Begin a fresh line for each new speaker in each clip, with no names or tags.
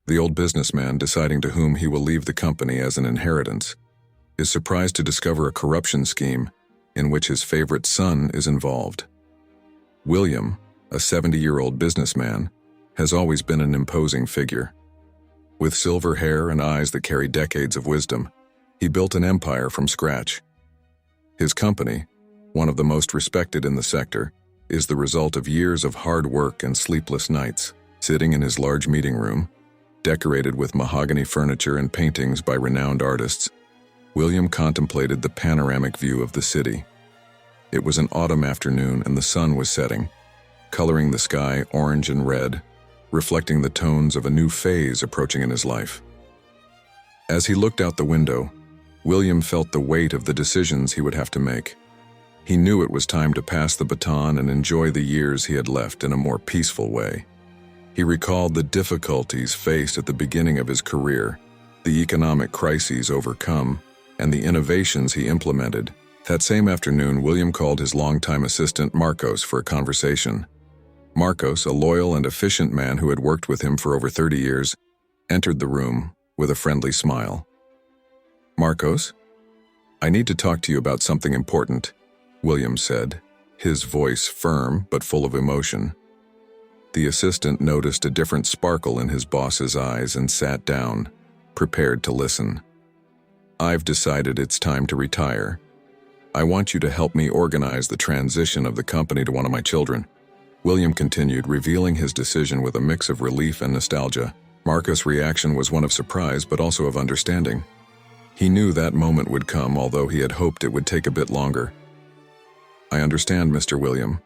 The old businessman, deciding to whom he will leave the company as an inheritance, is surprised to discover a corruption scheme in which his favorite son is involved. William, a 70-year-old businessman, has always been an imposing figure. With silver hair and eyes that carry decades of wisdom, he built an empire from scratch. His company, one of the most respected in the sector, is the result of years of hard work and sleepless nights. Sitting in his large meeting room, decorated with mahogany furniture and paintings by renowned artists, William contemplated the panoramic view of the city. It was an autumn afternoon and the sun was setting, coloring the sky orange and red, reflecting the tones of a new phase approaching in his life. As he looked out the window, William felt the weight of the decisions he would have to make. He knew it was time to pass the baton and enjoy the years he had left in a more peaceful way. He recalled the difficulties faced at the beginning of his career, the economic crises overcome, and the innovations he implemented. That same afternoon, William called his longtime assistant Marcos for a conversation. Marcos, a loyal and efficient man who had worked with him for over 30 years, entered the room with a friendly smile. "Marcos, I need to talk to you about something important," William said, his voice firm but full of emotion. The assistant noticed a different sparkle in his boss's eyes and sat down, prepared to listen. "I've decided it's time to retire. I want you to help me organize the transition of the company to one of my children." William continued, revealing his decision with a mix of relief and nostalgia. Marcos' reaction was one of surprise but also of understanding. He knew that moment would come, although he had hoped it would take a bit longer. "I understand, Mr. William.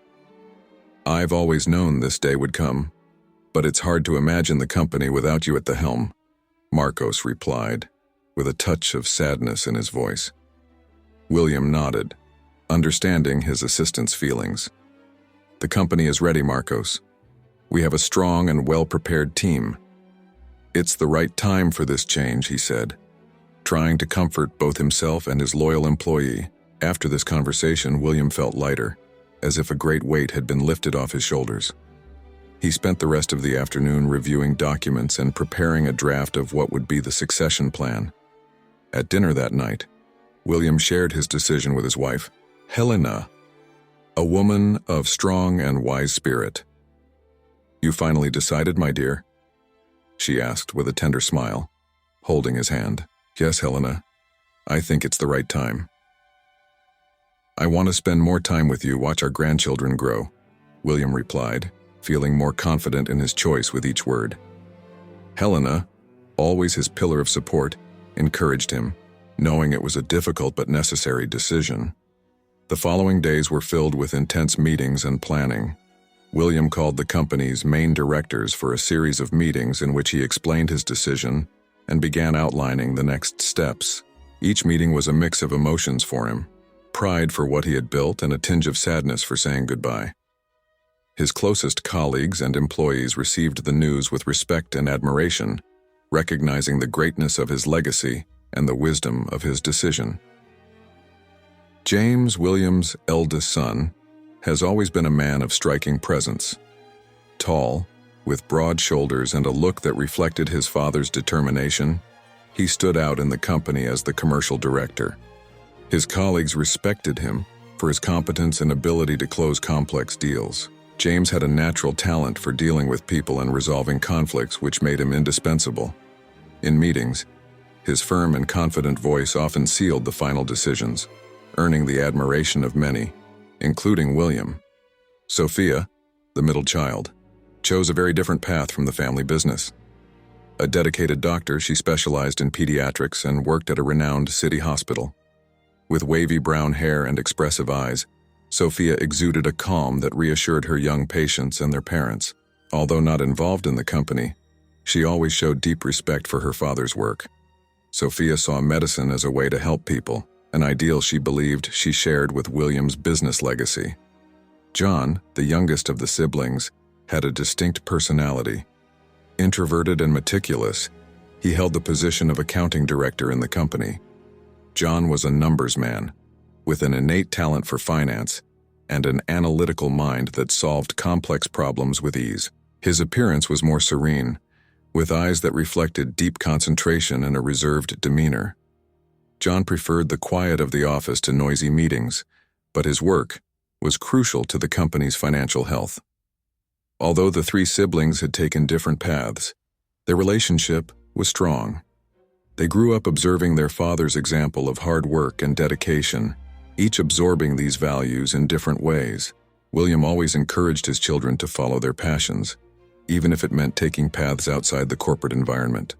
I've always known this day would come, but it's hard to imagine the company without you at the helm," Marcos replied, with a touch of sadness in his voice. William nodded, understanding his assistant's feelings. "The company is ready, Marcos. We have a strong and well-prepared team. It's the right time for this change," he said, trying to comfort both himself and his loyal employee. After this conversation, William felt lighter, as if a great weight had been lifted off his shoulders. He spent the rest of the afternoon reviewing documents and preparing a draft of what would be the succession plan. At dinner that night, William shared his decision with his wife, Helena, a woman of strong and wise spirit. "You finally decided, my dear?" she asked with a tender smile, holding his hand. "Yes, Helena. I think it's the right time. I want to spend more time with you, watch our grandchildren grow," William replied, feeling more confident in his choice with each word. Helena, always his pillar of support, encouraged him, knowing it was a difficult but necessary decision. The following days were filled with intense meetings and planning. William called the company's main directors for a series of meetings in which he explained his decision and began outlining the next steps. Each meeting was a mix of emotions for him, pride for what he had built and a tinge of sadness for saying goodbye. His closest colleagues and employees received the news with respect and admiration, recognizing the greatness of his legacy and the wisdom of his decision. James, William's eldest son, has always been a man of striking presence. Tall, with broad shoulders and a look that reflected his father's determination, he stood out in the company as the commercial director. His colleagues respected him for his competence and ability to close complex deals. James had a natural talent for dealing with people and resolving conflicts, which made him indispensable. In meetings, his firm and confident voice often sealed the final decisions, earning the admiration of many, including William. Sophia, the middle child, chose a very different path from the family business. A dedicated doctor, she specialized in pediatrics and worked at a renowned city hospital. With wavy brown hair and expressive eyes, Sophia exuded a calm that reassured her young patients and their parents. Although not involved in the company, she always showed deep respect for her father's work. Sophia saw medicine as a way to help people, an ideal she believed she shared with William's business legacy. John, the youngest of the siblings, had a distinct personality. Introverted and meticulous, he held the position of accounting director in the company. John was a numbers man, with an innate talent for finance and an analytical mind that solved complex problems with ease. His appearance was more serene, with eyes that reflected deep concentration and a reserved demeanor. John preferred the quiet of the office to noisy meetings, but his work was crucial to the company's financial health. Although the three siblings had taken different paths, their relationship was strong. They grew up observing their father's example of hard work and dedication, each absorbing these values in different ways. William always encouraged his children to follow their passions, even if it meant taking paths outside the corporate environment.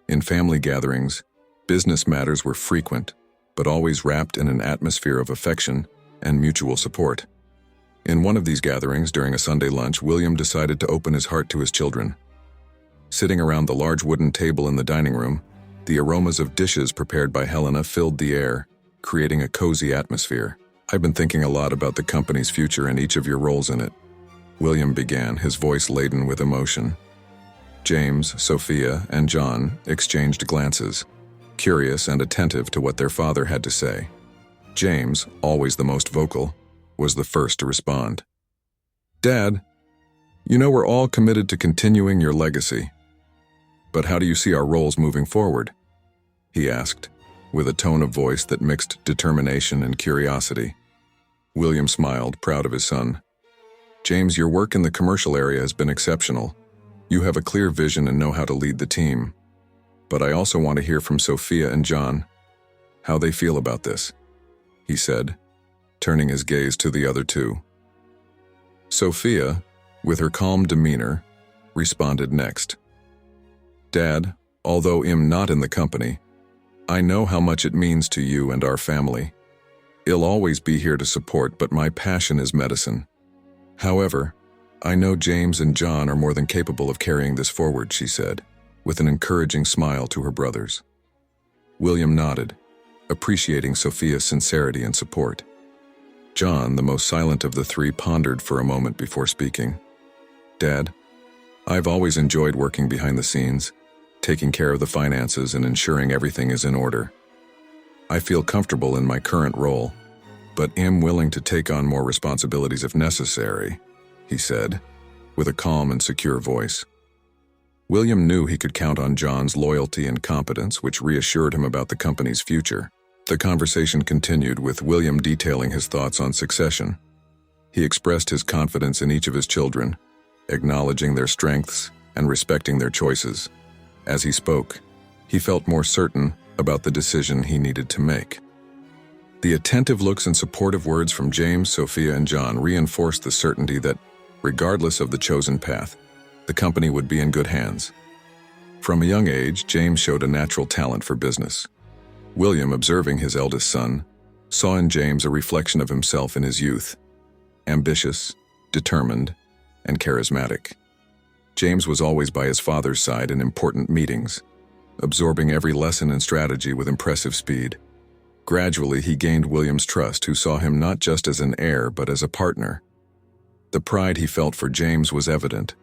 In family gatherings, business matters were frequent, but always wrapped in an atmosphere of affection and mutual support. In one of these gatherings during a Sunday lunch, William decided to open his heart to his children. Sitting around the large wooden table in the dining room, the aromas of dishes prepared by Helena filled the air, creating a cozy atmosphere. "I've been thinking a lot about the company's future and each of your roles in it," William began, his voice laden with emotion. James, Sophia, and John exchanged glances, curious and attentive to what their father had to say. James, always the most vocal, was the first to respond. "Dad, you know we're all committed to continuing your legacy. But how do you see our roles moving forward?" he asked, with a tone of voice that mixed determination and curiosity. William smiled, proud of his son. "James, your work in the commercial area has been exceptional. You have a clear vision and know how to lead the team. But I also want to hear from Sophia and John, how they feel about this," he said, turning his gaze to the other two. Sophia, with her calm demeanor, responded next. "Dad, although I'm not in the company, I know how much it means to you and our family. I'll always be here to support, but my passion is medicine. However, I know James and John are more than capable of carrying this forward," she said, with an encouraging smile to her brothers. William nodded, appreciating Sophia's sincerity and support. John, the most silent of the three, pondered for a moment before speaking. "Dad, I've always enjoyed working behind the scenes, taking care of the finances and ensuring everything is in order. I feel comfortable in my current role, but am willing to take on more responsibilities if necessary," he said, with a calm and secure voice. William knew he could count on John's loyalty and competence, which reassured him about the company's future. The conversation continued, with William detailing his thoughts on succession. He expressed his confidence in each of his children, acknowledging their strengths and respecting their choices. As he spoke, he felt more certain about the decision he needed to make. The attentive looks and supportive words from James, Sophia, and John reinforced the certainty that, regardless of the chosen path, the company would be in good hands. From a young age, James showed a natural talent for business. William, observing his eldest son, saw in James a reflection of himself in his youth, ambitious, determined, and charismatic. James was always by his father's side in important meetings, absorbing every lesson and strategy with impressive speed. Gradually, he gained William's trust, who saw him not just as an heir but as a partner. The pride he felt for James was evident,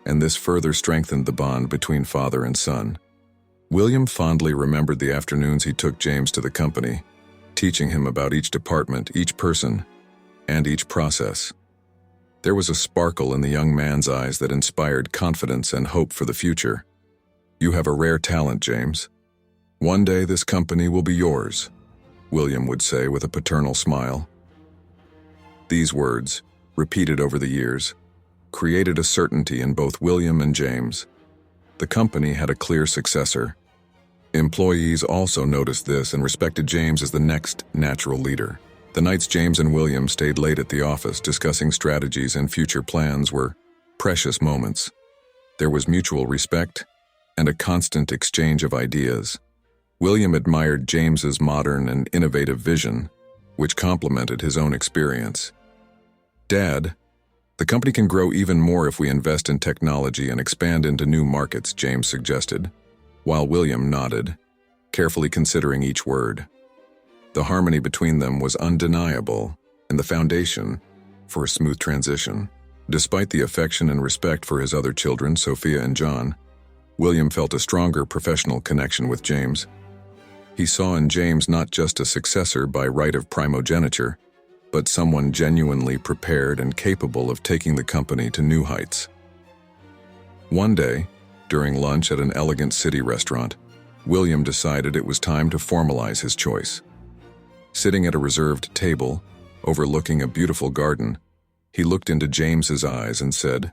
and this further strengthened the bond between father and son. William fondly remembered the afternoons he took James to the company, teaching him about each department, each person, and each process. There was a sparkle in the young man's eyes that inspired confidence and hope for the future. "You have a rare talent, James. One day this company will be yours," William would say with a paternal smile. These words, repeated over the years, created a certainty in both William and James. The company had a clear successor. Employees also noticed this and respected James as the next natural leader. The nights James and William stayed late at the office discussing strategies and future plans were precious moments. There was mutual respect and a constant exchange of ideas. William admired James's modern and innovative vision, which complemented his own experience. "Dad, the company can grow even more if we invest in technology and expand into new markets," James suggested, while William nodded, carefully considering each word. The harmony between them was undeniable and the foundation for a smooth transition. Despite the affection and respect for his other children, Sophia and John, William felt a stronger professional connection with James. He saw in James not just a successor by right of primogeniture, but someone genuinely prepared and capable of taking the company to new heights. One day, During lunch at an elegant city restaurant, William decided it was time to formalize his choice. Sitting at a reserved table, overlooking a beautiful garden, he looked into James's eyes and said,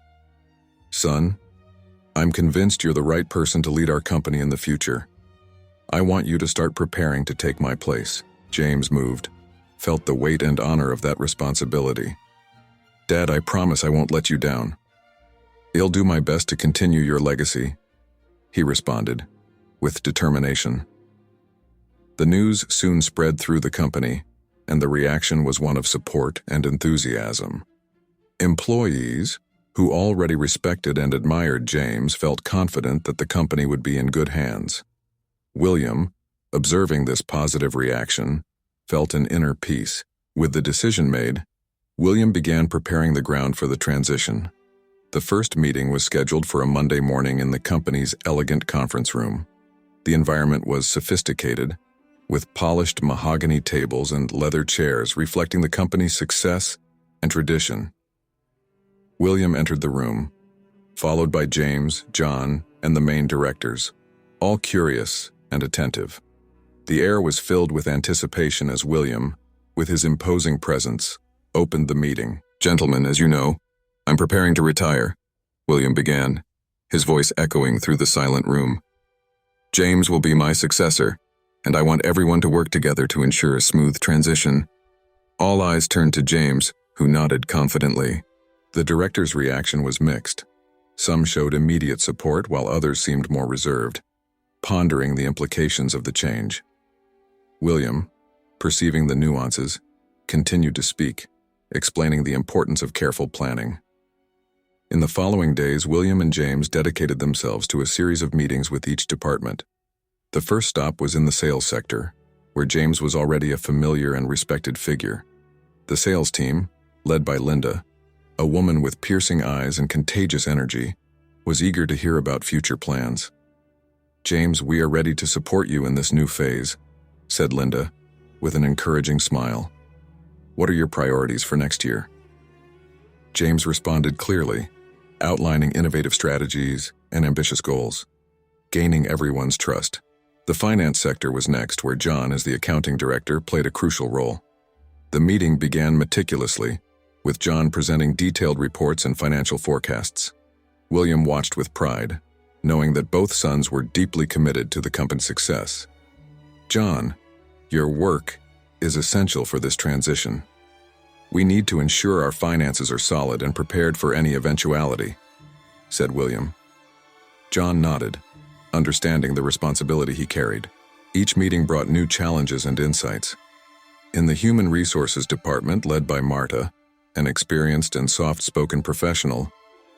"Son, I'm convinced you're the right person to lead our company in the future. I want you to start preparing to take my place." James moved, felt the weight and honor of that responsibility. "Dad, I promise I won't let you down. I'll do my best to continue your legacy," he responded, with determination. The news soon spread through the company, and the reaction was one of support and enthusiasm. Employees, who already respected and admired James, felt confident that the company would be in good hands. William, observing this positive reaction, felt an inner peace. With the decision made, William began preparing the ground for the transition. The first meeting was scheduled for a Monday morning in the company's elegant conference room. The environment was sophisticated, with polished mahogany tables and leather chairs reflecting the company's success and tradition. William entered the room, followed by James, John, and the main directors, all curious and attentive. The air was filled with anticipation as William, with his imposing presence, opened the meeting. "Gentlemen, as you know, I'm preparing to retire," William began, his voice echoing through the silent room. "James will be my successor, and I want everyone to work together to ensure a smooth transition." All eyes turned to James, who nodded confidently. The director's reaction was mixed. Some showed immediate support while others seemed more reserved, pondering the implications of the change. William, perceiving the nuances, continued to speak, explaining the importance of careful planning. In the following days, William and James dedicated themselves to a series of meetings with each department. The first stop was in the sales sector, where James was already a familiar and respected figure. The sales team, led by Linda, a woman with piercing eyes and contagious energy, was eager to hear about future plans. "James, we are ready to support you in this new phase," said Linda, with an encouraging smile. "What are your priorities for next year?" James responded clearly, outlining innovative strategies and ambitious goals, gaining everyone's trust. The finance sector was next, where John, as the accounting director, played a crucial role. The meeting began meticulously, with John presenting detailed reports and financial forecasts. William watched with pride, knowing that both sons were deeply committed to the company's success. "John, your work is essential for this transition. We need to ensure our finances are solid and prepared for any eventuality," said William. John nodded, understanding the responsibility he carried. Each meeting brought new challenges and insights. In the Human Resources Department, led by Marta, an experienced and soft-spoken professional,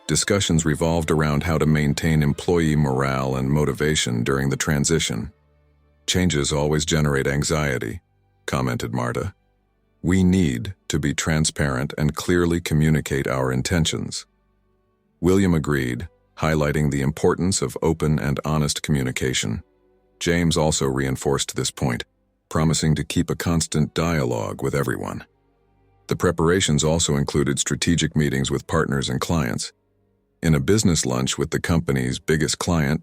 discussions revolved around how to maintain employee morale and motivation during the transition. "Changes always generate anxiety," commented Marta. "We need to be transparent and clearly communicate our intentions." William agreed, highlighting the importance of open and honest communication. James also reinforced this point, promising to keep a constant dialogue with everyone. The preparations also included strategic meetings with partners and clients. In a business lunch with the company's biggest client,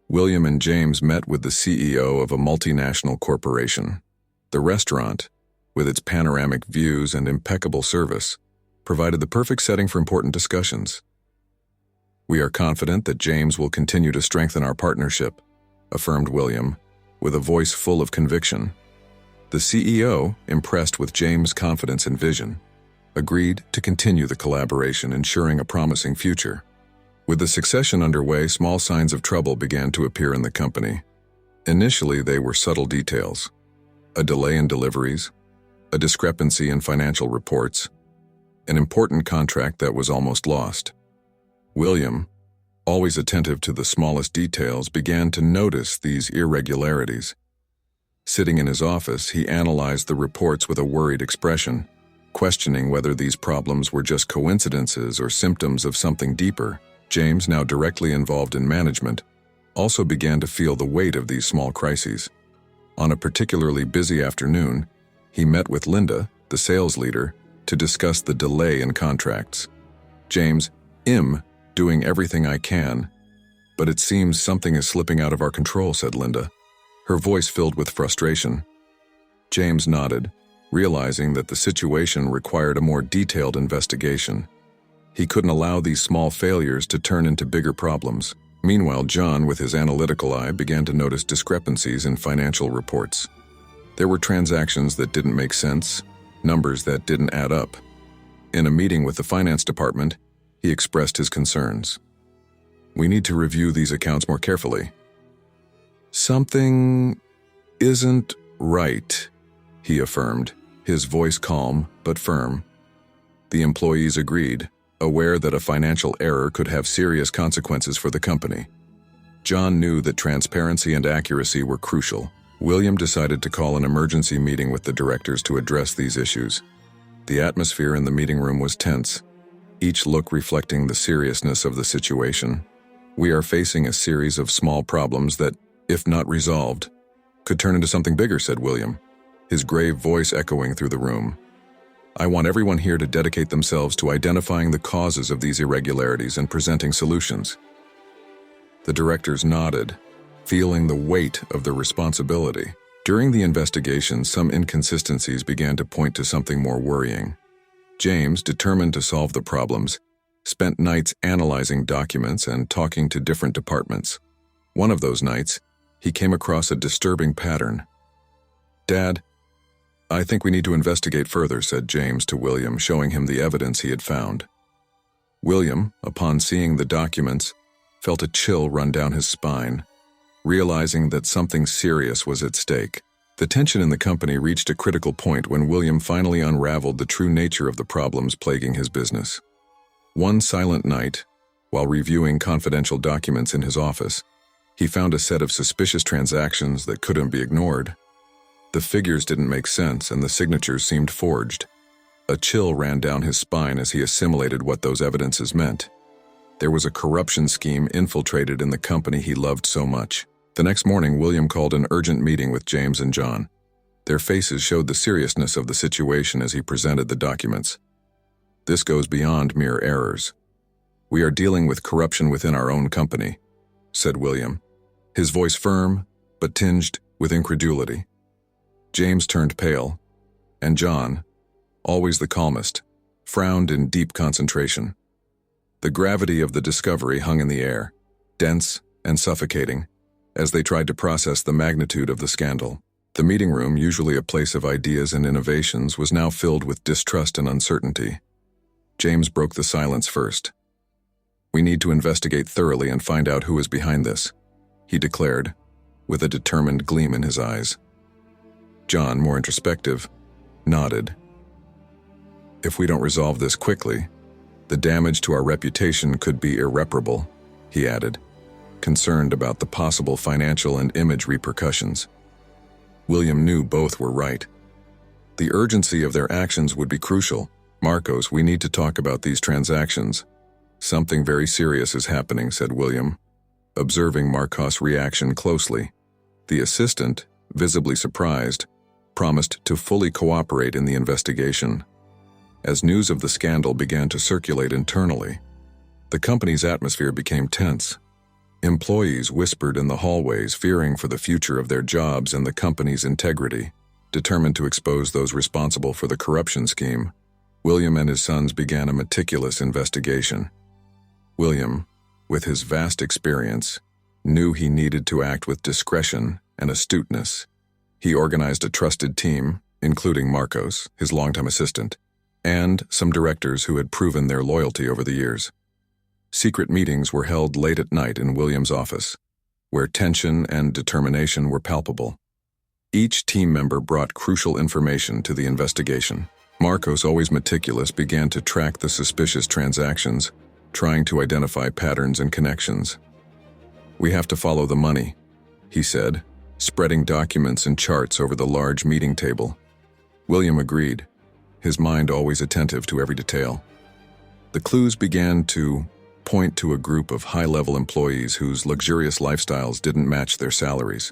William and James met with the CEO of a multinational corporation. The restaurant, with its panoramic views and impeccable service, provided the perfect setting for important discussions. "We are confident that James will continue to strengthen our partnership," affirmed William, with a voice full of conviction. The CEO, impressed with James' confidence and vision, agreed to continue the collaboration, ensuring a promising future. With the succession underway, small signs of trouble began to appear in the company. Initially, they were subtle details: a delay in deliveries, a discrepancy in financial reports, an important contract that was almost lost. William, always attentive to the smallest details, began to notice these irregularities. Sitting in his office, he analyzed the reports with a worried expression, questioning whether these problems were just coincidences or symptoms of something deeper. James, now directly involved in management, also began to feel the weight of these small crises. On a particularly busy afternoon, he met with Linda, the sales leader, to discuss the delay in contracts. "James, I'm doing everything I can, "But it seems something is slipping out of our control," said Linda, her voice filled with frustration. James nodded, realizing that the situation required a more detailed investigation. He couldn't allow these small failures to turn into bigger problems. Meanwhile, John, with his analytical eye, began to notice discrepancies in financial reports. There were transactions that didn't make sense, numbers that didn't add up. In a meeting with the finance department, he expressed his concerns. "We need to review these accounts more carefully." "Something isn't right," he affirmed, his voice calm but firm. The employees agreed, aware that a financial error could have serious consequences for the company. John knew that transparency and accuracy were crucial. William decided to call an emergency meeting with the directors to address these issues. The atmosphere in the meeting room was tense, each look reflecting the seriousness of the situation. "We are facing a series of small problems that, if not resolved, could turn into something bigger," said William, his grave voice echoing through the room. "I want everyone here to dedicate themselves to identifying the causes of these irregularities and presenting solutions." The directors nodded, feeling the weight of the responsibility. During the investigation, some inconsistencies began to point to something more worrying. James, determined to solve the problems, spent nights analyzing documents and talking to different departments. One of those nights, he came across a disturbing pattern. "Dad, I think we need to investigate further," said James to William, showing him the evidence he had found. William, upon seeing the documents, felt a chill run down his spine, realizing that something serious was at stake. The tension in the company reached a critical point when William finally unraveled the true nature of the problems plaguing his business. One silent night, while reviewing confidential documents in his office, he found a set of suspicious transactions that couldn't be ignored. The figures didn't make sense and the signatures seemed forged. A chill ran down his spine as he assimilated what those evidences meant. There was a corruption scheme infiltrated in the company he loved so much. The next morning, William called an urgent meeting with James and John. Their faces showed the seriousness of the situation as he presented the documents. "This goes beyond mere errors. We are dealing with corruption within our own company," said William, his voice firm but tinged with incredulity. James turned pale, and John, always the calmest, frowned in deep concentration. The gravity of the discovery hung in the air, dense and suffocating, as they tried to process the magnitude of the scandal. The meeting room, usually a place of ideas and innovations, was now filled with distrust and uncertainty. James broke the silence first. "We need to investigate thoroughly and find out who is behind this," he declared, with a determined gleam in his eyes. John, more introspective, nodded. "If we don't resolve this quickly, the damage to our reputation could be irreparable," he added, concerned about the possible financial and image repercussions. William knew both were right. The urgency of their actions would be crucial. "Marcos, we need to talk about these transactions. Something very serious is happening," said William, observing Marcos' reaction closely. The assistant, visibly surprised, promised to fully cooperate in the investigation. As news of the scandal began to circulate internally, the company's atmosphere became tense. Employees whispered in the hallways, fearing for the future of their jobs and the company's integrity. Determined to expose those responsible for the corruption scheme, William and his sons began a meticulous investigation. William, with his vast experience, knew he needed to act with discretion and astuteness. He organized a trusted team, including Marcos, his longtime assistant, and some directors who had proven their loyalty over the years. Secret meetings were held late at night in William's office, where tension and determination were palpable. Each team member brought crucial information to the investigation. Marcos, always meticulous, began to track the suspicious transactions, trying to identify patterns and connections. "We have to follow the money," he said, spreading documents and charts over the large meeting table. William agreed, his mind always attentive to every detail. The clues began to point to a group of high-level employees whose luxurious lifestyles didn't match their salaries.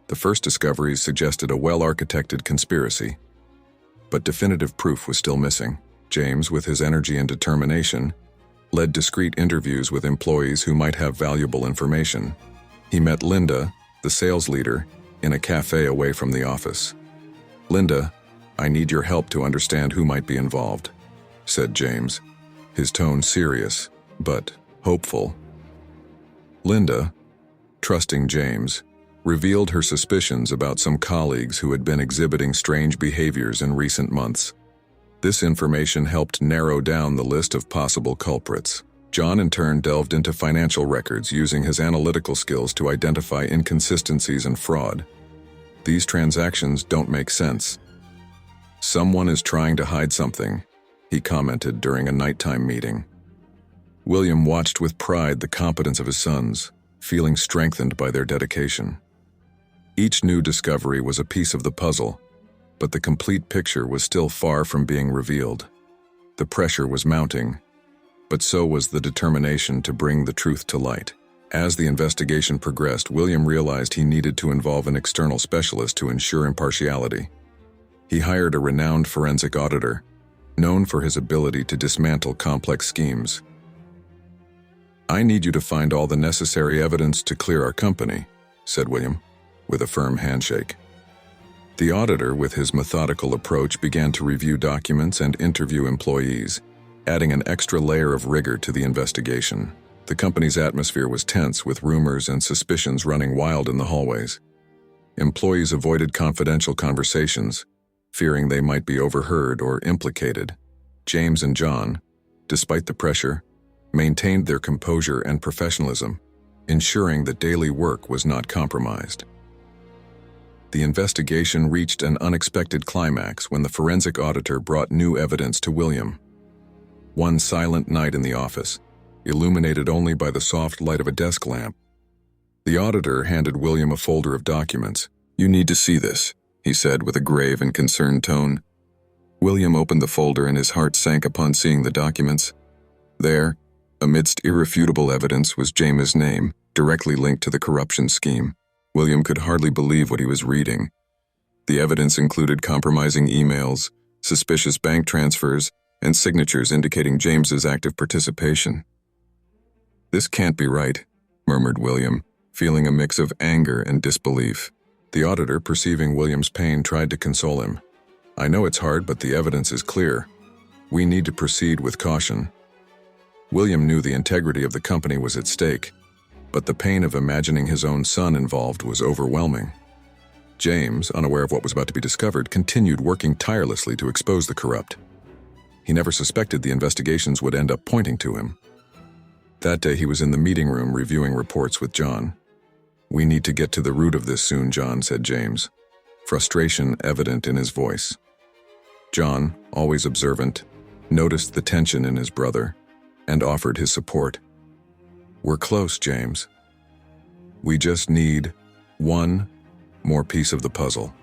The first discoveries suggested a well-architected conspiracy, but definitive proof was still missing. James, with his energy and determination, led discreet interviews with employees who might have valuable information. He met Linda, the sales leader, in a cafe away from the office. "Linda, I need your help to understand who might be involved," said James, his tone serious, but hopeful. Linda, trusting James, revealed her suspicions about some colleagues who had been exhibiting strange behaviors in recent months. This information helped narrow down the list of possible culprits. John in turn delved into financial records using his analytical skills to identify inconsistencies and fraud. "These transactions don't make sense. Someone is trying to hide something," he commented during a nighttime meeting. William watched with pride the competence of his sons, feeling strengthened by their dedication. Each new discovery was a piece of the puzzle, but the complete picture was still far from being revealed. The pressure was mounting, but so was the determination to bring the truth to light. As the investigation progressed, William realized he needed to involve an external specialist to ensure impartiality. He hired a renowned forensic auditor, known for his ability to dismantle complex schemes. "I need you to find all the necessary evidence to clear our company," said William, with a firm handshake. The auditor, with his methodical approach, began to review documents and interview employees, adding an extra layer of rigor to the investigation. The company's atmosphere was tense, with rumors and suspicions running wild in the hallways. Employees avoided confidential conversations, fearing they might be overheard or implicated. James and John, despite the pressure, maintained their composure and professionalism, ensuring that daily work was not compromised. The investigation reached an unexpected climax when the forensic auditor brought new evidence to William. One silent night in the office, illuminated only by the soft light of a desk lamp, the auditor handed William a folder of documents. "You need to see this," he said with a grave and concerned tone. William opened the folder and his heart sank upon seeing the documents. There, amidst irrefutable evidence, was James' name, directly linked to the corruption scheme. William could hardly believe what he was reading. The evidence included compromising emails, suspicious bank transfers, and signatures indicating James's active participation. "This can't be right," murmured William, feeling a mix of anger and disbelief. The auditor, perceiving William's pain, tried to console him. "I know it's hard, but the evidence is clear. We need to proceed with caution." William knew the integrity of the company was at stake, but the pain of imagining his own son involved was overwhelming. James, unaware of what was about to be discovered, continued working tirelessly to expose the corrupt. He never suspected the investigations would end up pointing to him. That day he was in the meeting room reviewing reports with John. "We need to get to the root of this soon, John," said James, frustration evident in his voice. John, always observant, noticed the tension in his brother and offered his support. "We're close, James. We just need one more piece of the puzzle."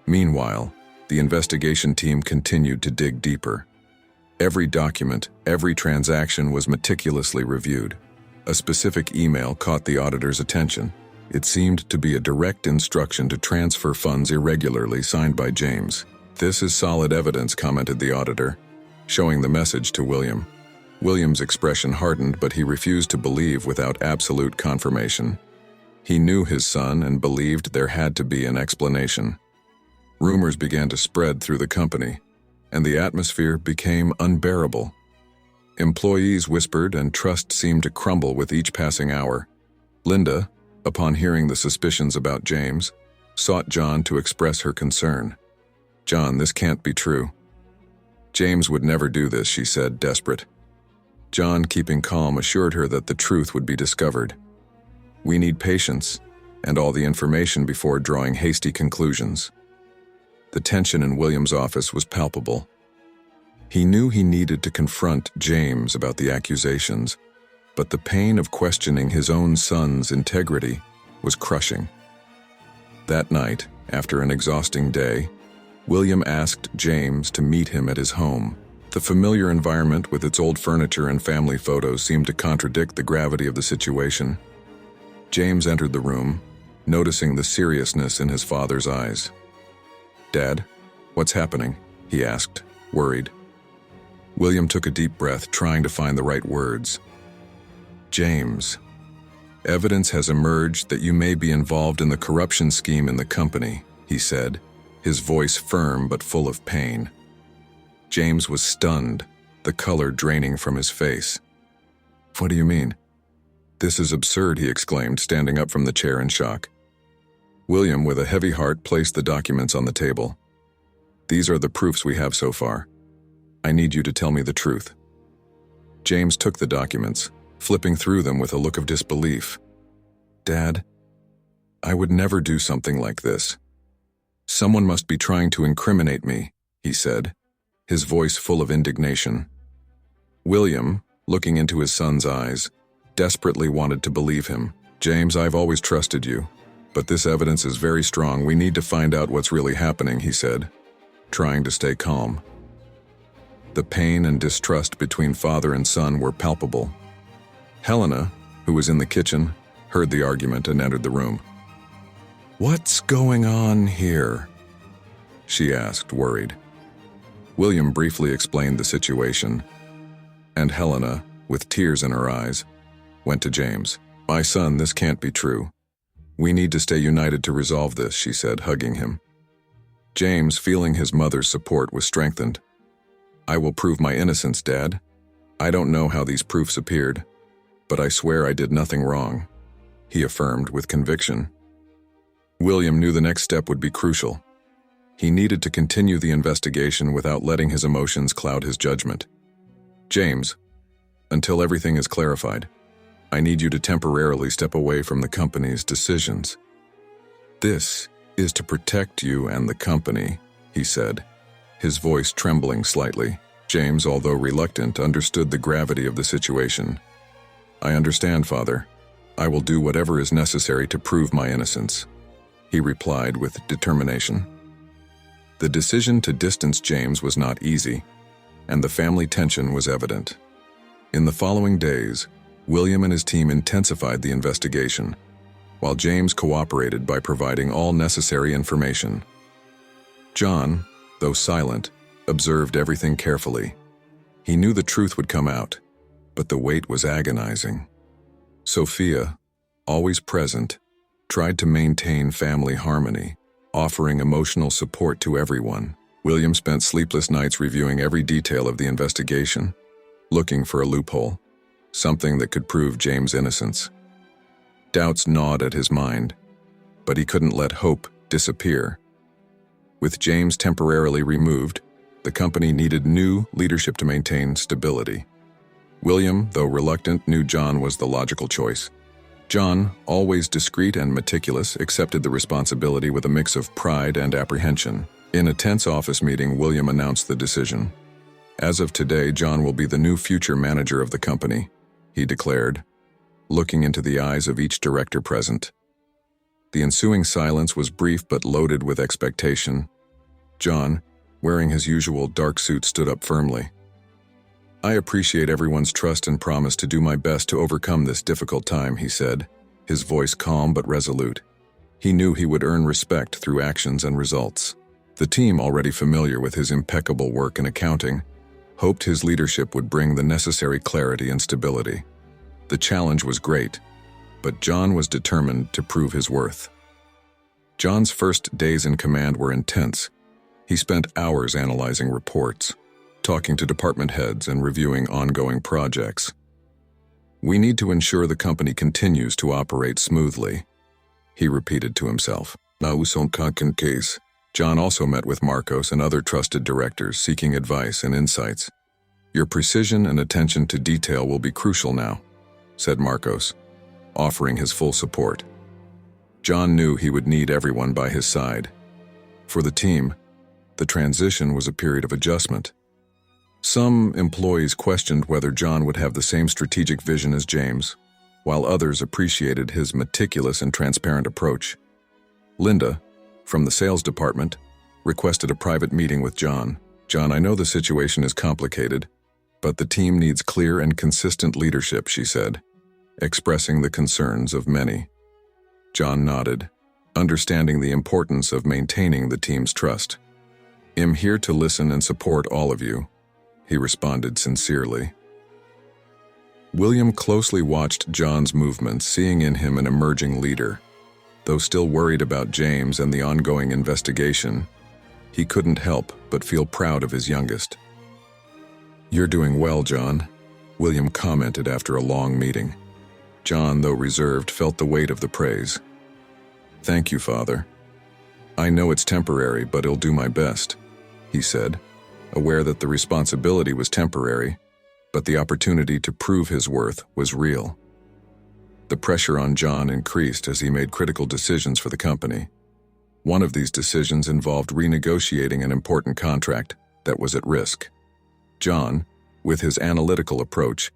Meanwhile, the investigation team continued to dig deeper. Every document, every transaction was meticulously reviewed. A specific email caught the auditor's attention. It seemed to be a direct instruction to transfer funds irregularly, signed by James. "This is solid evidence," commented the auditor, showing the message to William. William's expression hardened, but he refused to believe without absolute confirmation. He knew his son and believed there had to be an explanation. Rumors began to spread through the company, and the atmosphere became unbearable. Employees whispered, and trust seemed to crumble with each passing hour. Linda, upon hearing the suspicions about James, sought John to express her concern. "John, this can't be true. James would never do this," she said, desperate. John, keeping calm, assured her that the truth would be discovered. "We need patience and all the information before drawing hasty conclusions." The tension in William's office was palpable. He knew he needed to confront James about the accusations, but the pain of questioning his own son's integrity was crushing. That night, after an exhausting day, William asked James to meet him at his home. The familiar environment with its old furniture and family photos seemed to contradict the gravity of the situation. James entered the room, noticing the seriousness in his father's eyes. "Dad, what's happening?" he asked, worried. William took a deep breath, trying to find the right words. James, evidence has emerged that you may be involved in the corruption scheme in the company, he said, his voice firm but full of pain. James was stunned, the color draining from his face. What do you mean? This is absurd, he exclaimed, standing up from the chair in shock. William, with a heavy heart, placed the documents on the table. These are the proofs we have so far. I need you to tell me the truth. James took the documents, flipping through them with a look of disbelief. Dad, I would never do something like this. Someone must be trying to incriminate me, he said, his voice full of indignation. William, looking into his son's eyes, desperately wanted to believe him. James, I've always trusted you, but this evidence is very strong. We need to find out what's really happening, he said, trying to stay calm. The pain and distrust between father and son were palpable. Helena, who was in the kitchen, heard the argument and entered the room. What's going on here? She asked, worried. William briefly explained the situation, and Helena, with tears in her eyes, went to James. My son, this can't be true. We need to stay united to resolve this, she said, hugging him. James, feeling his mother's support, was strengthened. I will prove my innocence, Dad. I don't know how these proofs appeared, but I swear I did nothing wrong, he affirmed with conviction. William knew the next step would be crucial. He needed to continue the investigation without letting his emotions cloud his judgment. James, until everything is clarified, I need you to temporarily step away from the company's decisions. This is to protect you and the company, he said, his voice trembling slightly. James, although reluctant, understood the gravity of the situation. I understand, Father. I will do whatever is necessary to prove my innocence, he replied with determination. The decision to distance James was not easy, and the family tension was evident. In the following days, William and his team intensified the investigation, while James cooperated by providing all necessary information. John, though silent, observed everything carefully. He knew the truth would come out, but the wait was agonizing. Sophia, always present, tried to maintain family harmony, offering emotional support to everyone. William spent sleepless nights reviewing every detail of the investigation, looking for a loophole, something that could prove James' innocence. Doubts gnawed at his mind, but he couldn't let hope disappear. With James temporarily removed, the company needed new leadership to maintain stability. William, though reluctant, knew John was the logical choice. John, always discreet and meticulous, accepted the responsibility with a mix of pride and apprehension. In a tense office meeting, William announced the decision. As of today, John will be the new future manager of the company, he declared, looking into the eyes of each director present. The ensuing silence was brief but loaded with expectation. John, wearing his usual dark suit, stood up firmly. I appreciate everyone's trust and promise to do my best to overcome this difficult time, he said, his voice calm but resolute. He knew he would earn respect through actions and results. The team, already familiar with his impeccable work in accounting, hoped his leadership would bring the necessary clarity and stability. The challenge was great, but John was determined to prove his worth. John's first days in command were intense. He spent hours analyzing reports, talking to department heads, and reviewing ongoing projects. We need to ensure the company continues to operate smoothly, he repeated to himself. Case. John also met with Marcos and other trusted directors, seeking advice and insights. Your precision and attention to detail will be crucial now, said Marcos, offering his full support. John knew he would need everyone by his side. For the team, the transition was a period of adjustment. Some employees questioned whether John would have the same strategic vision as James, while others appreciated his meticulous and transparent approach. Linda, from the sales department, requested a private meeting with John. John, I know the situation is complicated, but the team needs clear and consistent leadership, she said, expressing the concerns of many. John nodded, understanding the importance of maintaining the team's trust. I'm here to listen and support all of you, he responded sincerely. William closely watched John's movements, seeing in him an emerging leader. Though still worried about James and the ongoing investigation, he couldn't help but feel proud of his youngest. "You're doing well, John," William commented after a long meeting. John, though reserved, felt the weight of the praise. "Thank you, Father. I know it's temporary, but I'll do my best," he said, aware that the responsibility was temporary, but the opportunity to prove his worth was real. The pressure on John increased as he made critical decisions for the company. One of these decisions involved renegotiating an important contract that was at risk. John, with his analytical approach,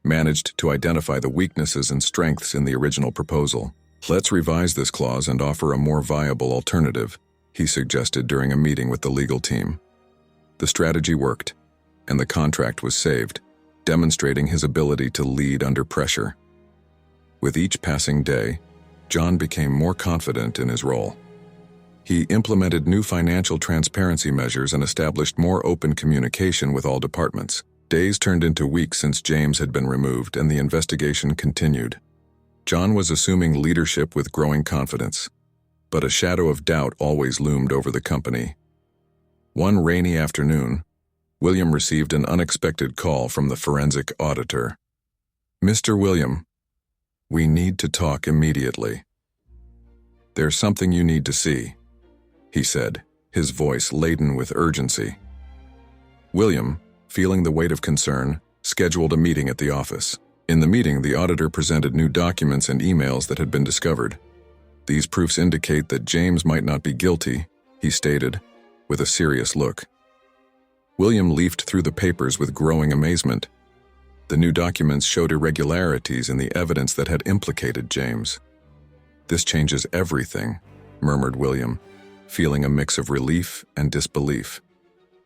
managed to identify the weaknesses and strengths in the original proposal. "Let's revise this clause and offer a more viable alternative," he suggested during a meeting with the legal team. The strategy worked, and the contract was saved, demonstrating his ability to lead under pressure. With each passing day, John became more confident in his role. He implemented new financial transparency measures and established more open communication with all departments. Days turned into weeks since James had been removed, and the investigation continued. John was assuming leadership with growing confidence, but a shadow of doubt always loomed over the company. One rainy afternoon, William received an unexpected call from the forensic auditor. "Mr. William, we need to talk immediately." "There's something you need to see," he said, his voice laden with urgency. William, feeling the weight of concern, scheduled a meeting at the office. In the meeting, the auditor presented new documents and emails that had been discovered. "These proofs indicate that James might not be guilty," he stated, with a serious look. William leafed through the papers with growing amazement. The new documents showed irregularities in the evidence that had implicated James. "This changes everything," murmured William, feeling a mix of relief and disbelief.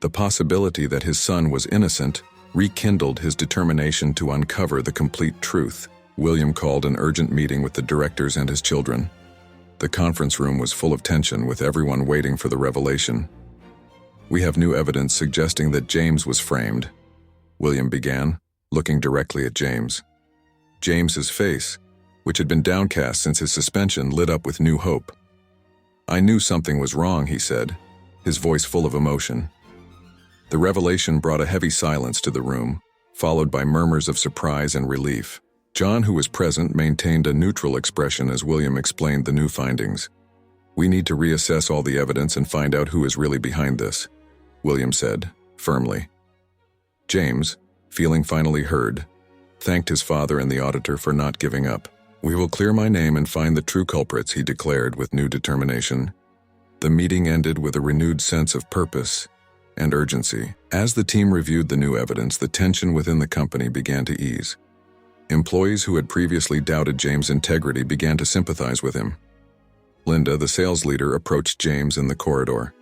The possibility that his son was innocent rekindled his determination to uncover the complete truth. William called an urgent meeting with the directors and his children. The conference room was full of tension, with everyone waiting for the revelation. "We have new evidence suggesting that James was framed," William began, looking directly at James. James's face, which had been downcast since his suspension, lit up with new hope. "I knew something was wrong," he said, his voice full of emotion. The revelation brought a heavy silence to the room, followed by murmurs of surprise and relief. John, who was present, maintained a neutral expression as William explained the new findings. "We need to reassess all the evidence and find out who is really behind this," William said, firmly. James, feeling finally heard, thanked his father and the auditor for not giving up. "We will clear my name and find the true culprits," he declared with new determination. The meeting ended with a renewed sense of purpose and urgency. As the team reviewed the new evidence, the tension within the company began to ease. Employees who had previously doubted James' integrity began to sympathize with him. Linda, the sales leader, approached James in the corridor.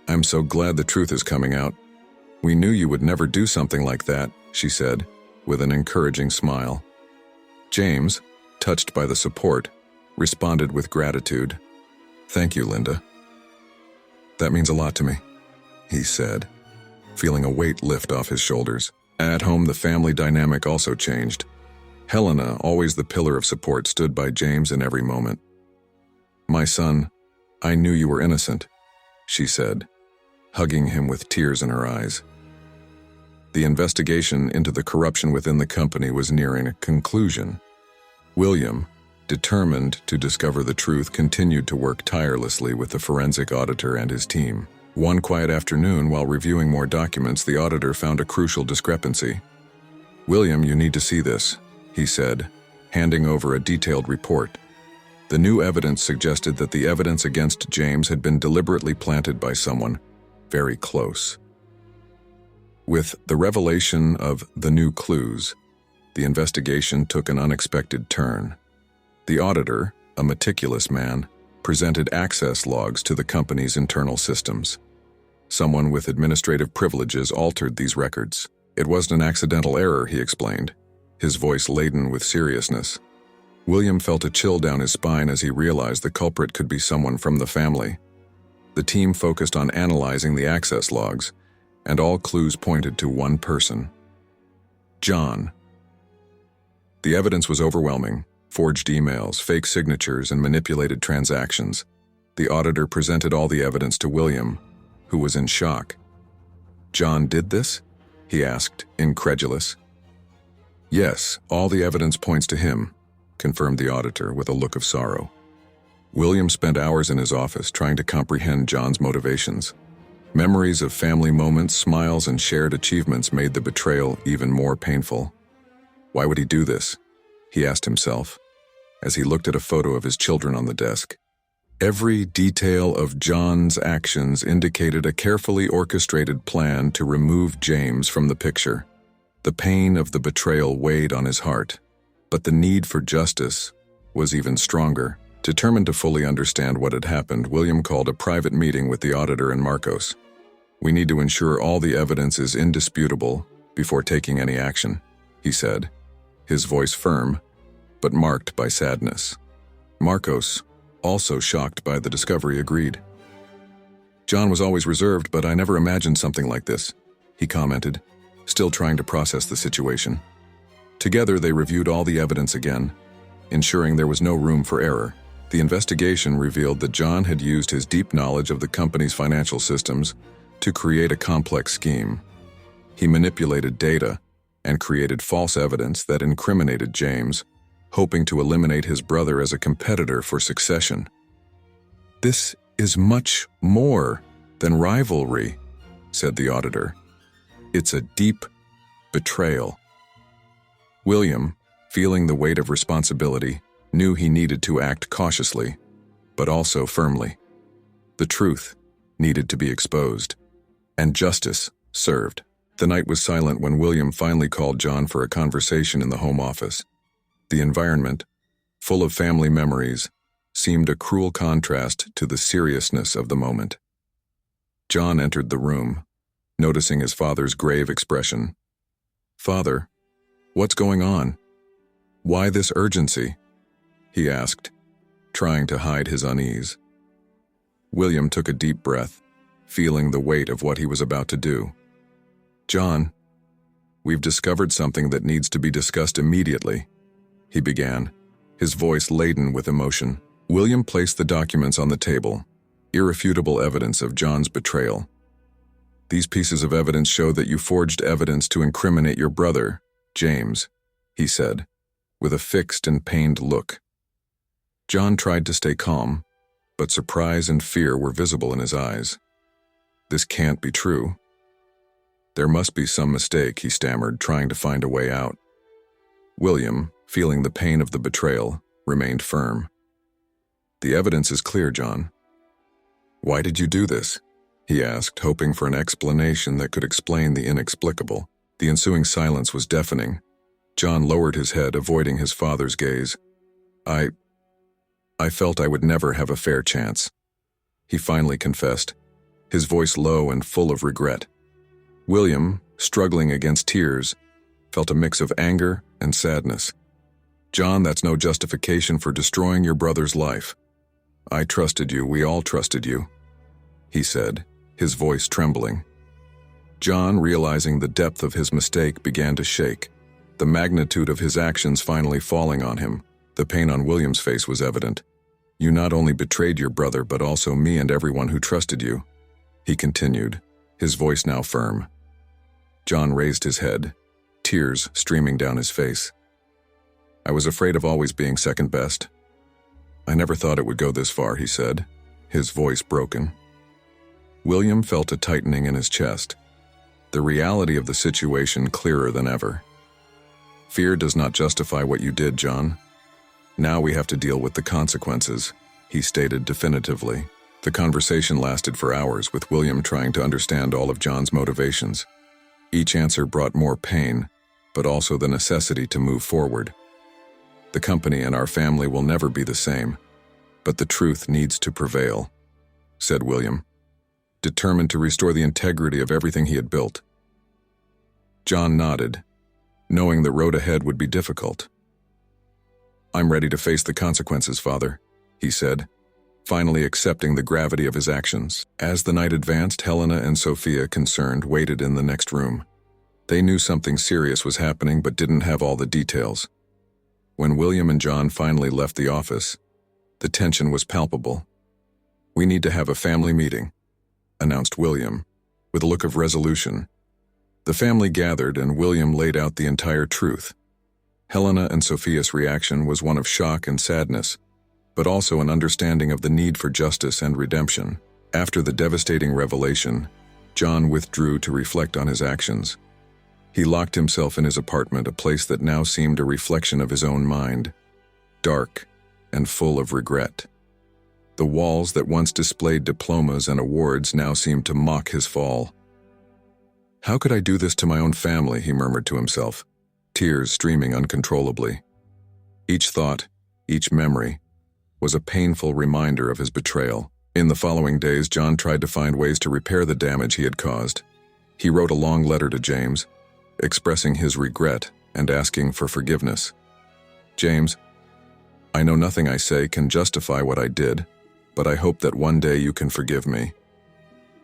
"I'm so glad the truth is coming out. We knew you would never do something like that," she said, with an encouraging smile. James, touched by the support, responded with gratitude. "Thank you, Linda. That means a lot to me," he said, feeling a weight lift off his shoulders. At home, the family dynamic also changed. Helena, always the pillar of support, stood by James in every moment. "My son, I knew you were innocent," she said, hugging him with tears in her eyes. The investigation into the corruption within the company was nearing a conclusion. William, determined to discover the truth, continued to work tirelessly with the forensic auditor and his team. One quiet afternoon, while reviewing more documents, the auditor found a crucial discrepancy. "William, you need to see this," he said, handing over a detailed report. The new evidence suggested that the evidence against James had been deliberately planted by someone very close. With the revelation of the new clues, the investigation took an unexpected turn. The auditor, a meticulous man, presented access logs to the company's internal systems. Someone with administrative privileges altered these records. "It wasn't an accidental error," he explained, his voice laden with seriousness. William felt a chill down his spine as he realized the culprit could be someone from the family. The team focused on analyzing the access logs, and all clues pointed to one person: John. The evidence was overwhelming: forged emails, fake signatures, and manipulated transactions. The auditor presented all the evidence to William, who was in shock. "John did this?" he asked, incredulous. "Yes, all the evidence points to him," confirmed the auditor with a look of sorrow. William spent hours in his office trying to comprehend John's motivations. Memories of family moments, smiles, and shared achievements made the betrayal even more painful. Why would he do this? He asked himself, as he looked at a photo of his children on the desk. Every detail of John's actions indicated a carefully orchestrated plan to remove James from the picture. The pain of the betrayal weighed on his heart, but the need for justice was even stronger. Determined to fully understand what had happened, William called a private meeting with the auditor and Marcos. "We need to ensure all the evidence is indisputable before taking any action," he said, his voice firm, but marked by sadness. Marcos, also shocked by the discovery, agreed. "John was always reserved, but I never imagined something like this," he commented, still trying to process the situation. Together, they reviewed all the evidence again, ensuring there was no room for error. The investigation revealed that John had used his deep knowledge of the company's financial systems to create a complex scheme. He manipulated data and created false evidence that incriminated James, hoping to eliminate his brother as a competitor for succession. "This is much more than rivalry," said the auditor. "It's a deep betrayal." William, feeling the weight of responsibility, knew he needed to act cautiously, but also firmly. The truth needed to be exposed, and justice served. The night was silent when William finally called John for a conversation in the home office. The environment, full of family memories, seemed a cruel contrast to the seriousness of the moment. John entered the room, noticing his father's grave expression. "Father, what's going on? Why this urgency?" he asked, trying to hide his unease. William took a deep breath, feeling the weight of what he was about to do. "John, we've discovered something that needs to be discussed immediately," he began, his voice laden with emotion. William placed the documents on the table, irrefutable evidence of John's betrayal. "These pieces of evidence show that you forged evidence to incriminate your brother, James," he said, with a fixed and pained look. John tried to stay calm, but surprise and fear were visible in his eyes. "This can't be true. There must be some mistake," he stammered, trying to find a way out. William, feeling the pain of the betrayal, remained firm. "The evidence is clear, John." "Why did you do this?" he asked, hoping for an explanation that could explain the inexplicable. The ensuing silence was deafening. John lowered his head, avoiding his father's gaze. I felt I would never have a fair chance," he finally confessed, his voice low and full of regret. William, struggling against tears, felt a mix of anger and sadness. "John, that's no justification for destroying your brother's life. I trusted you, we all trusted you," he said, his voice trembling. John, realizing the depth of his mistake, began to shake, the magnitude of his actions finally falling on him. The pain on William's face was evident. "You not only betrayed your brother, but also me and everyone who trusted you," he continued, his voice now firm. John raised his head, tears streaming down his face. "I was afraid of always being second best. I never thought it would go this far," he said, his voice broken. William felt a tightening in his chest, the reality of the situation clearer than ever. "Fear does not justify what you did, John. Now we have to deal with the consequences," he stated definitively. The conversation lasted for hours, with William trying to understand all of John's motivations. Each answer brought more pain, but also the necessity to move forward. "The company and our family will never be the same, but the truth needs to prevail," said William, determined to restore the integrity of everything he had built. John nodded, knowing the road ahead would be difficult. "I'm ready to face the consequences, Father," he said, finally accepting the gravity of his actions. As the night advanced, Helena and Sophia, concerned, waited in the next room. They knew something serious was happening but didn't have all the details. When William and John finally left the office, the tension was palpable. "We need to have a family meeting," announced William, with a look of resolution. The family gathered and William laid out the entire truth. Helena and Sophia's reaction was one of shock and sadness, but also an understanding of the need for justice and redemption. After the devastating revelation, John withdrew to reflect on his actions. He locked himself in his apartment, a place that now seemed a reflection of his own mind, dark and full of regret. The walls that once displayed diplomas and awards now seemed to mock his fall. "How could I do this to my own family?" he murmured to himself, tears streaming uncontrollably. Each thought, each memory, was a painful reminder of his betrayal. In the following days, John tried to find ways to repair the damage he had caused. He wrote a long letter to James, expressing his regret and asking for forgiveness. "James, I know nothing I say can justify what I did, but I hope that one day you can forgive me.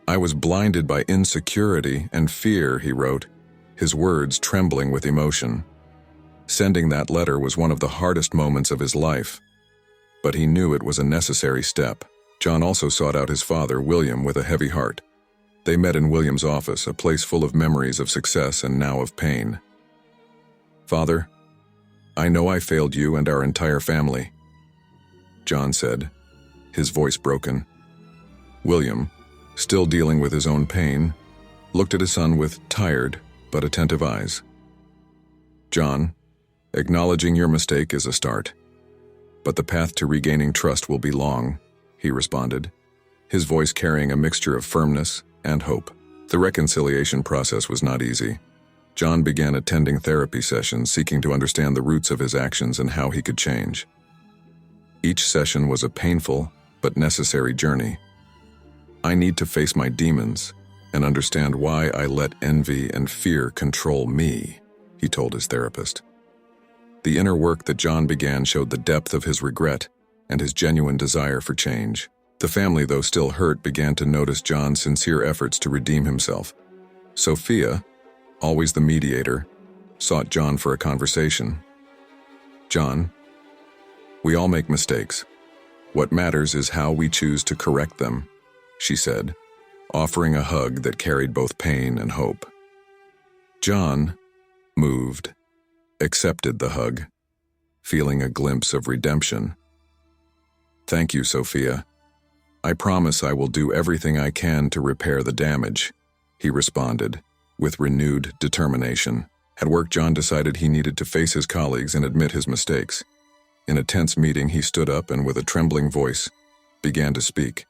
I was blinded by insecurity and fear," he wrote, his words trembling with emotion. Sending that letter was one of the hardest moments of his life, but he knew it was a necessary step. John also sought out his father, William, with a heavy heart. They met in William's office, a place full of memories of success and now of pain. "Father, I know I failed you and our entire family," John said, his voice broken. William, still dealing with his own pain, looked at his son with tired but attentive eyes. "John, acknowledging your mistake is a start, but the path to regaining trust will be long," he responded, his voice carrying a mixture of firmness and hope. The reconciliation process was not easy. John began attending therapy sessions, seeking to understand the roots of his actions and how he could change. Each session was a painful but necessary journey. "I need to face my demons and understand why I let envy and fear control me," he told his therapist. The inner work that John began showed the depth of his regret and his genuine desire for change. The family, though still hurt, began to notice John's sincere efforts to redeem himself. Sophia, always the mediator, sought John for a conversation. "John, we all make mistakes. What matters is how we choose to correct them," she said, offering a hug that carried both pain and hope. John, moved, accepted the hug, feeling a glimpse of redemption. "Thank you, Sophia. I promise I will do everything I can to repair the damage," he responded, with renewed determination. At work, John decided he needed to face his colleagues and admit his mistakes. In a tense meeting, he stood up and, with a trembling voice, began to speak.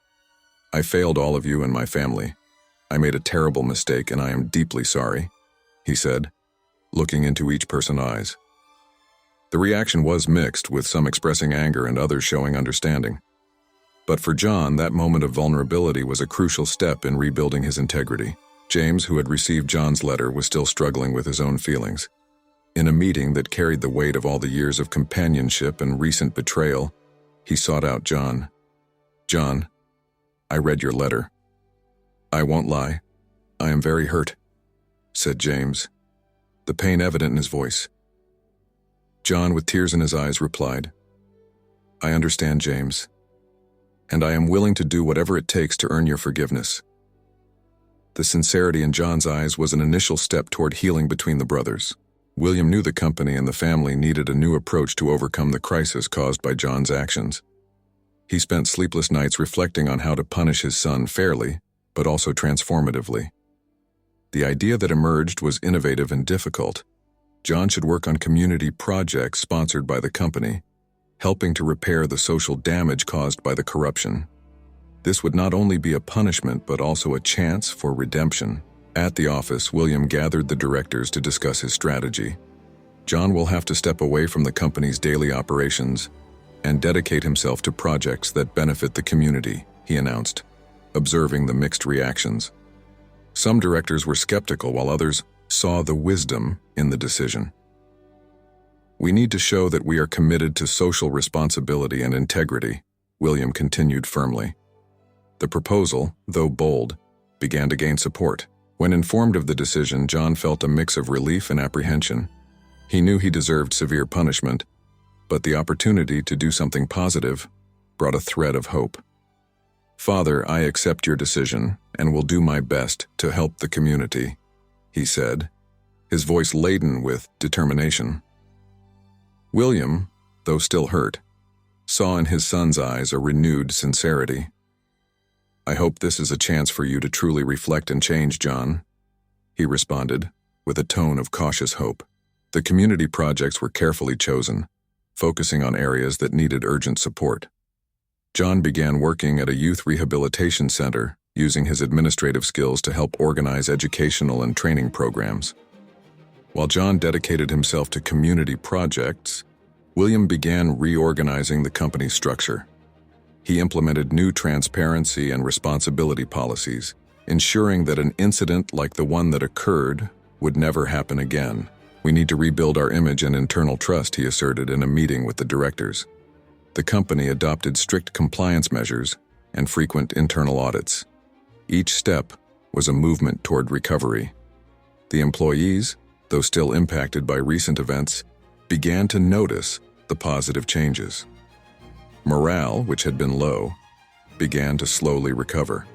"I failed all of you and my family. I made a terrible mistake and I am deeply sorry," he said, looking into each person's eyes. The reaction was mixed, with some expressing anger and others showing understanding. But for John, that moment of vulnerability was a crucial step in rebuilding his integrity. James, who had received John's letter, was still struggling with his own feelings. In a meeting that carried the weight of all the years of companionship and recent betrayal, he sought out John. "John, I read your letter. I won't lie, I am very hurt," said James, the pain evident in his voice. John, with tears in his eyes, replied, "I understand, James, and I am willing to do whatever it takes to earn your forgiveness." The sincerity in John's eyes was an initial step toward healing between the brothers. William knew the company and the family needed a new approach to overcome the crisis caused by John's actions. He spent sleepless nights reflecting on how to punish his son fairly, but also transformatively. The idea that emerged was innovative and difficult. John should work on community projects sponsored by the company, helping to repair the social damage caused by the corruption. This would not only be a punishment, but also a chance for redemption. At the office, William gathered the directors to discuss his strategy. John will have to step away from the company's daily operations and dedicate himself to projects that benefit the community, he announced, observing the mixed reactions. Some directors were skeptical, while others saw the wisdom in the decision. "We need to show that we are committed to social responsibility and integrity," William continued firmly. The proposal, though bold, began to gain support. When informed of the decision, John felt a mix of relief and apprehension. He knew he deserved severe punishment, but the opportunity to do something positive brought a thread of hope. "Father, I accept your decision and will do my best to help the community," he said, his voice laden with determination. William, though still hurt, saw in his son's eyes a renewed sincerity. "I hope this is a chance for you to truly reflect and change, John," he responded, with a tone of cautious hope. The community projects were carefully chosen, focusing on areas that needed urgent support. John began working at a youth rehabilitation center, using his administrative skills to help organize educational and training programs. While John dedicated himself to community projects, William began reorganizing the company's structure. He implemented new transparency and responsibility policies, ensuring that an incident like the one that occurred would never happen again. "We need to rebuild our image and internal trust," he asserted in a meeting with the directors. The company adopted strict compliance measures and frequent internal audits. Each step was a movement toward recovery. The employees, though still impacted by recent events, began to notice the positive changes. Morale, which had been low, began to slowly recover.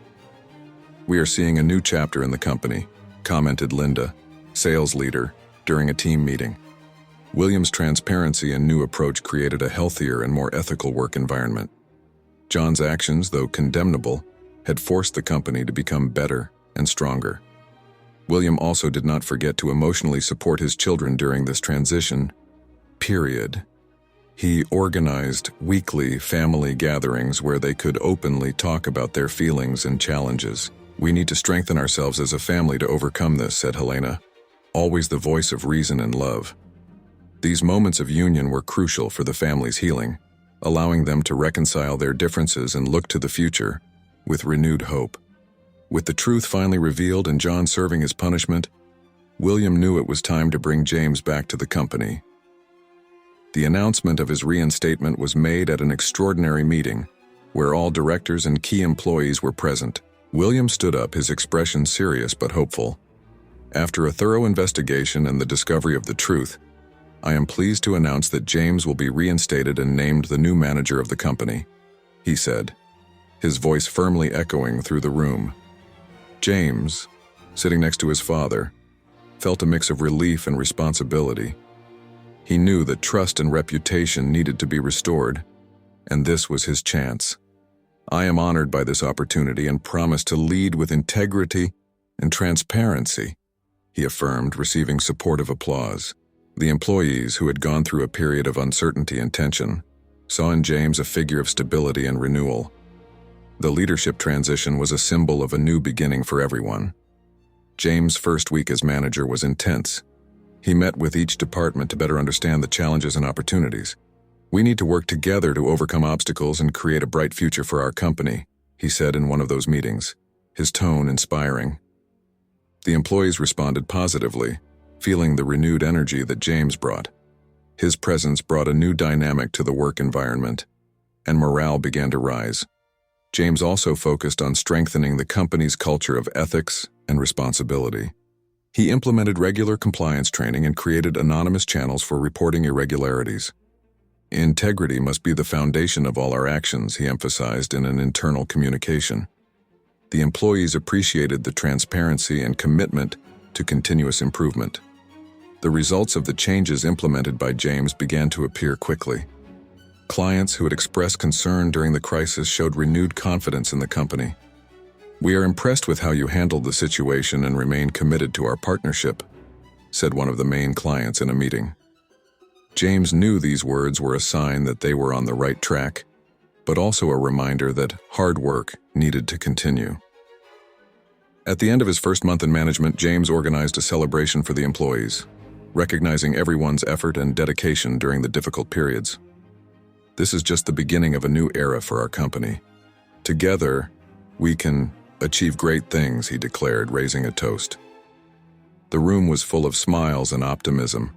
"We are seeing a new chapter in the company," commented Linda, sales leader, during a team meeting. William's transparency and new approach created a healthier and more ethical work environment. John's actions, though condemnable, had forced the company to become better and stronger. William also did not forget to emotionally support his children during this transition period. He organized weekly family gatherings where they could openly talk about their feelings and challenges. "We need to strengthen ourselves as a family to overcome this," said Helena, always the voice of reason and love. These moments of union were crucial for the family's healing, allowing them to reconcile their differences and look to the future with renewed hope. With the truth finally revealed and John serving his punishment, William knew it was time to bring James back to the company. The announcement of his reinstatement was made at an extraordinary meeting, where all directors and key employees were present. William stood up, his expression serious but hopeful. "After a thorough investigation and the discovery of the truth, I am pleased to announce that James will be reinstated and named the new manager of the company," he said, his voice firmly echoing through the room. James, sitting next to his father, felt a mix of relief and responsibility. He knew that trust and reputation needed to be restored, and this was his chance. "I am honored by this opportunity and promise to lead with integrity and transparency," he affirmed, receiving supportive applause. The employees, who had gone through a period of uncertainty and tension, saw in James a figure of stability and renewal. The leadership transition was a symbol of a new beginning for everyone. James' first week as manager was intense. He met with each department to better understand the challenges and opportunities. "We need to work together to overcome obstacles and create a bright future for our company," he said in one of those meetings, his tone inspiring. The employees responded positively, feeling the renewed energy that James brought. His presence brought a new dynamic to the work environment, and morale began to rise. James also focused on strengthening the company's culture of ethics and responsibility. He implemented regular compliance training and created anonymous channels for reporting irregularities. "Integrity must be the foundation of all our actions," he emphasized in an internal communication. The employees appreciated the transparency and commitment to continuous improvement. The results of the changes implemented by James began to appear quickly. Clients who had expressed concern during the crisis showed renewed confidence in the company. "We are impressed with how you handled the situation and remain committed to our partnership," said one of the main clients in a meeting. James knew these words were a sign that they were on the right track, but also a reminder that hard work needed to continue. At the end of his first month in management, James organized a celebration for the employees, recognizing everyone's effort and dedication during the difficult periods. "This is just the beginning of a new era for our company. Together, we can achieve great things," he declared, raising a toast. The room was full of smiles and optimism,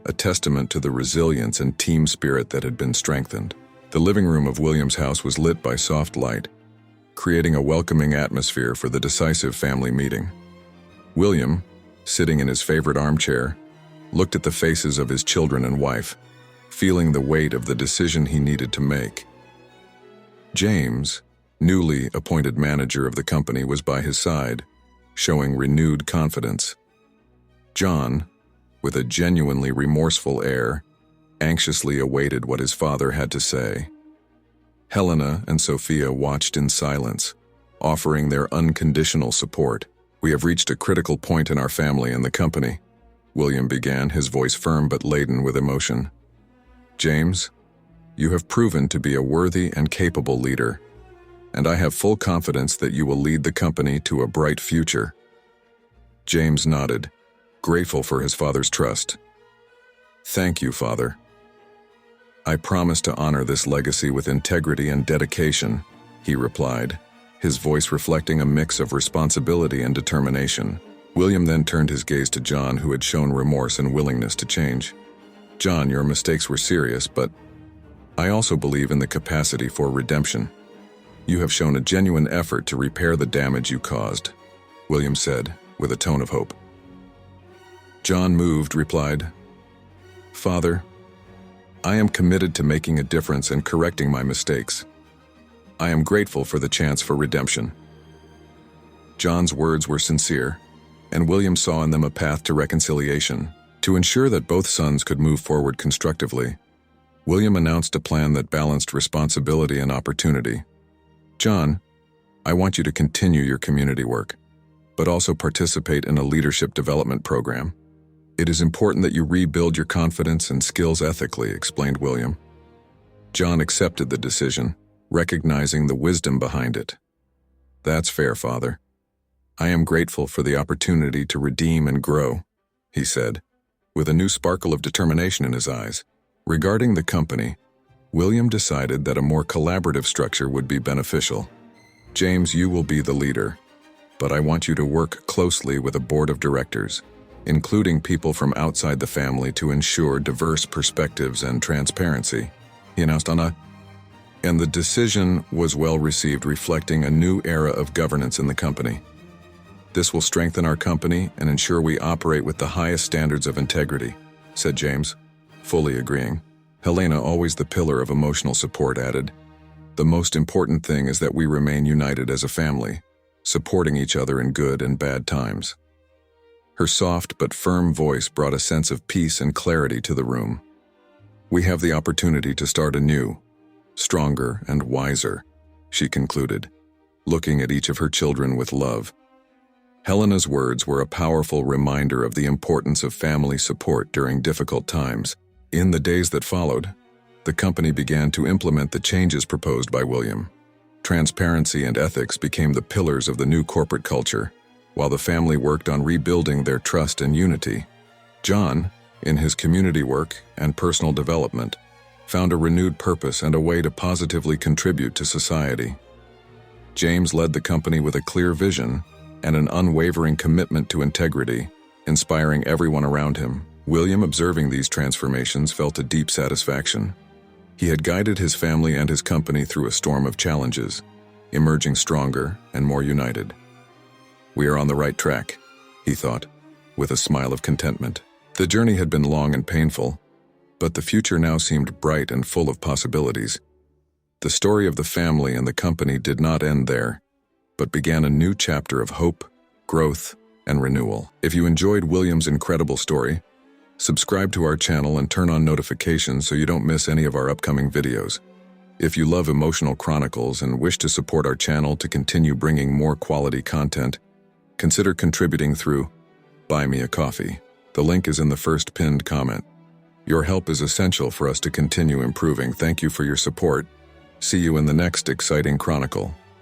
a testament to the resilience and team spirit that had been strengthened. The living room of William's house was lit by soft light, creating a welcoming atmosphere for the decisive family meeting. William, sitting in his favorite armchair, looked at the faces of his children and wife, feeling the weight of the decision he needed to make. James, newly appointed manager of the company, was by his side, showing renewed confidence. John, with a genuinely remorseful air, anxiously awaited what his father had to say. Helena and Sophia watched in silence, offering their unconditional support. "We have reached a critical point in our family and the company," William began, his voice firm but laden with emotion. "James, you have proven to be a worthy and capable leader, and I have full confidence that you will lead the company to a bright future." James nodded, grateful for his father's trust. "Thank you, Father. I promise to honor this legacy with integrity and dedication," he replied, his voice reflecting a mix of responsibility and determination. William then turned his gaze to John, who had shown remorse and willingness to change. "John, your mistakes were serious, but I also believe in the capacity for redemption. You have shown a genuine effort to repair the damage you caused," William said, with a tone of hope. John, moved, replied, "Father, I am committed to making a difference and correcting my mistakes. I am grateful for the chance for redemption." John's words were sincere, and William saw in them a path to reconciliation. To ensure that both sons could move forward constructively, William announced a plan that balanced responsibility and opportunity. "John, I want you to continue your community work, but also participate in a leadership development program. It is important that you rebuild your confidence and skills ethically," explained William. John accepted the decision, recognizing the wisdom behind it. "That's fair, Father. I am grateful for the opportunity to redeem and grow," he said, with a new sparkle of determination in his eyes. Regarding the company, William decided that a more collaborative structure would be beneficial. "James, you will be the leader, but I want you to work closely with a board of directors, including people from outside the family, to ensure diverse perspectives and transparency," he announced and the decision was well received, reflecting a new era of governance in the company. "This will strengthen our company and ensure we operate with the highest standards of integrity," said James, fully agreeing. Helena, always the pillar of emotional support, added, "The most important thing is that we remain united as a family, supporting each other in good and bad times." Her soft but firm voice brought a sense of peace and clarity to the room. "We have the opportunity to start anew, stronger and wiser," she concluded, looking at each of her children with love. Helena's words were a powerful reminder of the importance of family support during difficult times. In the days that followed, the company began to implement the changes proposed by William. Transparency and ethics became the pillars of the new corporate culture, while the family worked on rebuilding their trust and unity. John, in his community work and personal development, found a renewed purpose and a way to positively contribute to society. James led the company with a clear vision and an unwavering commitment to integrity, inspiring everyone around him. William, observing these transformations, felt a deep satisfaction. He had guided his family and his company through a storm of challenges, emerging stronger and more united. "We are on the right track," he thought, with a smile of contentment. The journey had been long and painful, but the future now seemed bright and full of possibilities. The story of the family and the company did not end there, but began a new chapter of hope, growth, and renewal. If you enjoyed William's incredible story, subscribe to our channel and turn on notifications so you don't miss any of our upcoming videos. If you love emotional chronicles and wish to support our channel to continue bringing more quality content, consider contributing through Buy Me a Coffee. The link is in the first pinned comment. Your help is essential for us to continue improving. Thank you for your support. See you in the next exciting chronicle.